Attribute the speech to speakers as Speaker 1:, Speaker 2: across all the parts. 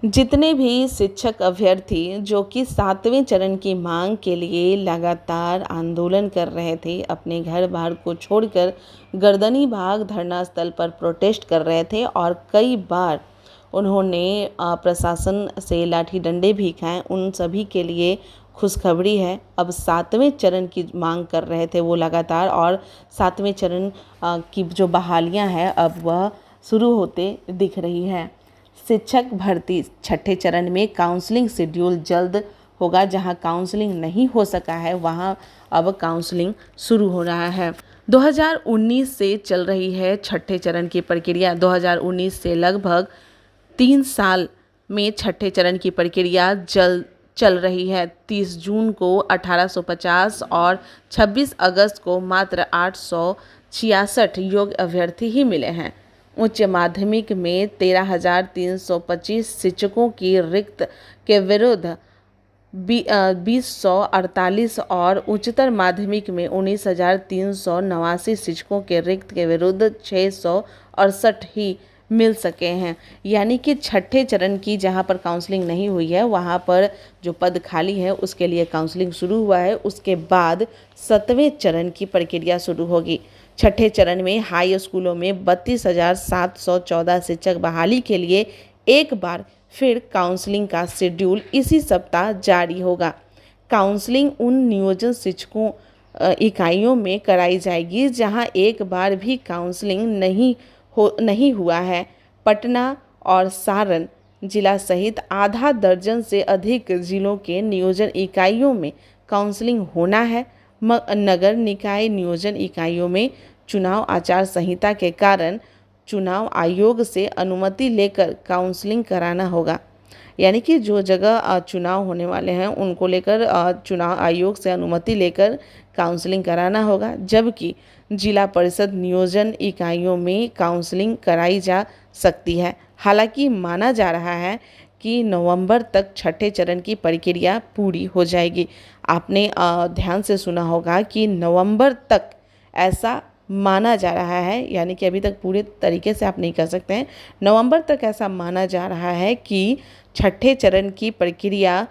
Speaker 1: जितने भी शिक्षक अभ्यर्थी जो कि 7वें चरण की मांग के लिए लगातार आंदोलन कर रहे थे, अपने घर बार को छोड़कर गर्दनी बाग धरना स्थल पर प्रोटेस्ट कर रहे थे और कई बार उन्होंने प्रशासन से लाठी डंडे भी खाए, उन सभी के लिए खुशखबरी है। अब 7वें चरण की मांग कर रहे थे वो लगातार, और 7वें चरण की जो बहालियां हैं अब वह शुरू होते दिख रही है। शिक्षक भर्ती 6ठे चरण में काउंसलिंग शेड्यूल जल्द होगा। जहां काउंसलिंग नहीं हो सका है वहां अब काउंसलिंग शुरू हो रहा है। 2019 से चल रही है 6ठे चरण की प्रक्रिया। 2019 से लगभग 3 साल में 6ठे चरण की प्रक्रिया चल रही है। 30 जून को 1850 और 26 अगस्त को मात्र 866 योग्य अभ्यर्थी ही मिले हैं। उच्च माध्यमिक में 13,325 शिक्षकों की रिक्त के विरुद्ध 2048 और उच्चतर माध्यमिक में 19,389 शिक्षकों के रिक्त के विरुद्ध 668 ही मिल सके हैं। यानी कि 6ठे चरण की जहां पर काउंसलिंग नहीं हुई है वहां पर जो पद खाली है उसके लिए काउंसलिंग शुरू हुआ है। उसके बाद 7वें चरण की प्रक्रिया शुरू होगी। 6ठे चरण में हाई स्कूलों में 32,714 शिक्षक बहाली के लिए एक बार फिर काउंसलिंग का शेड्यूल इसी सप्ताह जारी होगा। काउंसलिंग उन नियोजन शिक्षकों इकाइयों में कराई जाएगी जहां एक बार भी काउंसलिंग नहीं हुआ है। पटना और सारण जिला सहित आधा दर्जन से अधिक जिलों के नियोजन इकाइयों में काउंसलिंग होना है। नगर निकाय नियोजन इकाइयों में चुनाव आचार संहिता के कारण चुनाव आयोग से अनुमति लेकर काउंसलिंग कराना होगा। यानी कि जो जगह चुनाव होने वाले हैं उनको लेकर चुनाव आयोग से अनुमति लेकर काउंसलिंग कराना होगा, जबकि जिला परिषद नियोजन इकाइयों में काउंसलिंग कराई जा सकती है। हालांकि माना जा रहा है कि नवंबर तक 6ठे चरण की प्रक्रिया पूरी हो जाएगी। आपने ध्यान से सुना होगा कि नवंबर तक ऐसा माना जा रहा है, यानी कि अभी तक पूरे तरीके से आप नहीं कर सकते हैं। नवंबर तक ऐसा माना जा रहा है कि 6ठे चरण की प्रक्रिया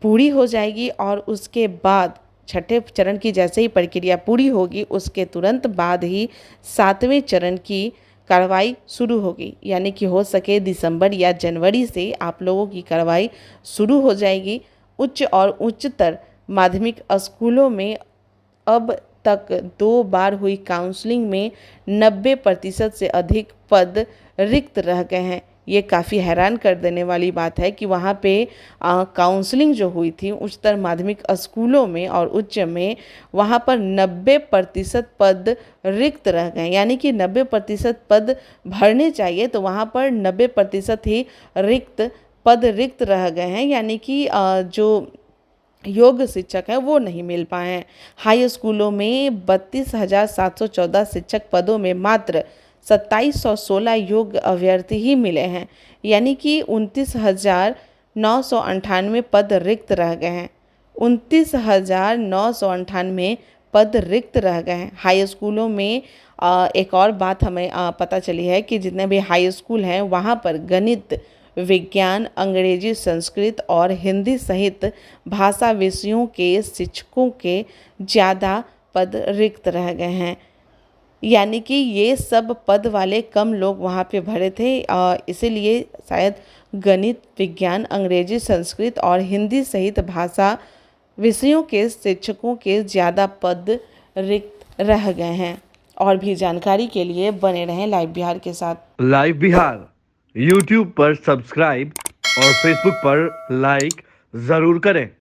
Speaker 1: पूरी हो जाएगी और उसके बाद 6ठे चरण की जैसे ही प्रक्रिया पूरी होगी उसके तुरंत बाद ही 7वें चरण की कार्रवाई शुरू होगी। यानी कि हो सके दिसंबर या जनवरी से आप लोगों की कार्रवाई शुरू हो जाएगी। उच्च और उच्चतर माध्यमिक स्कूलों में अब तक 2 बार हुई काउंसलिंग में 90% से अधिक पद रिक्त रह गए हैं। ये काफ़ी हैरान कर देने वाली बात है कि वहाँ पे काउंसलिंग जो हुई थी उच्चतर माध्यमिक स्कूलों में और उच्च में, वहाँ पर 90% पद रिक्त रह गए। यानी कि 90% पद भरने चाहिए तो वहाँ पर 90% ही पद रिक्त रह गए हैं। यानी कि जो योग्य शिक्षक हैं वो नहीं मिल पाए हैं। हाई स्कूलों में 32,714 शिक्षक पदों में मात्र 2,716 योग्य अभ्यर्थी ही मिले हैं। यानी कि 29,998 पद रिक्त रह गए हैं। 29,998 पद रिक्त रह गए हैं। हाई स्कूलों में एक और बात हमें पता चली है कि जितने भी हाई स्कूल हैं वहाँ पर गणित, विज्ञान, अंग्रेजी, संस्कृत और हिंदी सहित भाषा विषयों के शिक्षकों के ज़्यादा पद रिक्त रह गए हैं। यानी कि ये सब पद वाले कम लोग वहाँ पे भरे थे, इसीलिए शायद गणित, विज्ञान, अंग्रेजी, संस्कृत और हिंदी सहित भाषा विषयों के शिक्षकों के ज़्यादा पद रिक्त रह गए हैं। और भी जानकारी के लिए बने रहें लाइव बिहार के साथ।
Speaker 2: लाइव बिहार यूट्यूब पर सब्सक्राइब और फेसबुक पर लाइक ज़रूर करें।